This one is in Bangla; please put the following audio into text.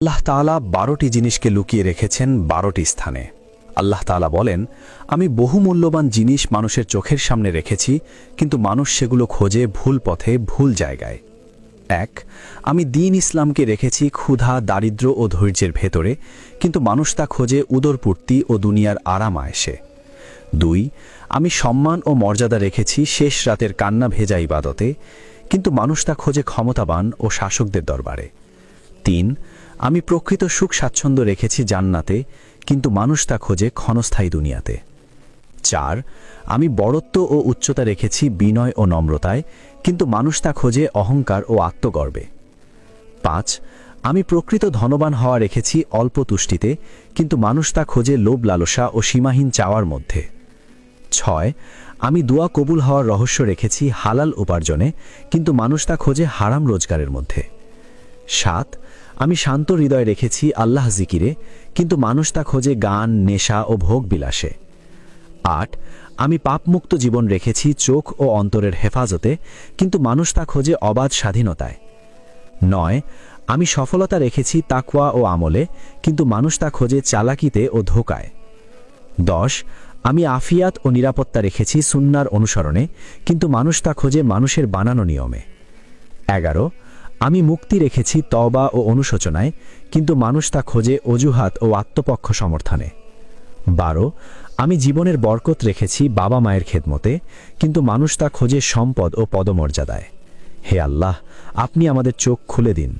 আল্লাহ তাআলা ১২টি জিনিসকে লুকিয়ে রেখেছেন ১২টি স্থানে। আল্লাহ তাআলা বলেন, আমি বহু মূল্যবান জিনিস মানুষের চোখের সামনে রেখেছি, কিন্তু মানুষ সেগুলো খোঁজে ভুল পথে, ভুল জায়গায়। ১. আমি দ্বীন ইসলামকে রেখেছি ক্ষুধা, দারিদ্র্য ও ধৈর্যের ভেতরে, কিন্তু মানুষ তা খোঁজে উদরপূর্তি ও দুনিয়ার আরাম আয়েশে। ২. আমি সম্মান ও মর্যাদা রেখেছি শেষ রাতের কান্না ভেজা ইবাদতে, কিন্তু মানুষ তা খোঁজে ক্ষমতাবান ও শাসকদের দরবারে। ৩. আমি প্রকৃত সুখ স্বাচ্ছন্দ্য রেখেছি জান্নাতে, কিন্তু মানুষ তা খোঁজে ক্ষণস্থায়ী দুনিয়াতে। ৪. আমি বড়ত্ব ও উচ্চতা রেখেছি বিনয় ও নম্রতায়, কিন্তু মানুষ তা খোঁজে অহংকার ও আত্মগর্বে। ৫. আমি প্রকৃত ধনবান হওয়া রেখেছি অল্প তুষ্টিতে, কিন্তু মানুষ তা খোঁজে লোভ লালসা ও সীমাহীন চাওয়ার মধ্যে। ৬. আমি দোয়া কবুল হওয়ার রহস্য রেখেছি হালাল উপার্জনে, কিন্তু মানুষ তা খোঁজে হারাম রোজগারের মধ্যে। ৭. আমি শান্ত হৃদয় রেখেছি আল্লাহ জিকিরে, কিন্তু মানুষ তা খোঁজে গান, নেশা ও ভোগ বিলাসে। ৮. আমি পাপমুক্ত জীবন রেখেছি চোখ ও অন্তরের হেফাজতে, কিন্তু মানুষ তা খোঁজে অবাধ স্বাধীনতায়। ৯. আমি সফলতা রেখেছি তাকওয়া ও আমলে, কিন্তু মানুষ তা খোঁজে চালাকিতে ও ধোঁকায়। ১০. আমি আফিয়াত ও নিরাপত্তা রেখেছি সুন্নার অনুসরণে, কিন্তু মানুষ তা খোঁজে মানুষের বানানো নিয়মে। ১১. আমি মুক্তি রেখেছি তওবা ও অনুশোচনায়, কিন্তু মানুষ তা খোঁজে অজুহাত ও আত্মপক্ষ সমর্থনে। ১২. আমি জীবনের বরকত রেখেছি বাবা মায়ের খেদমতে, কিন্তু মানুষ তা খোঁজে সম্পদ ও পদমর্যাদায়। হে আল্লাহ, আপনি আমাদের চোখ খুলে দিন।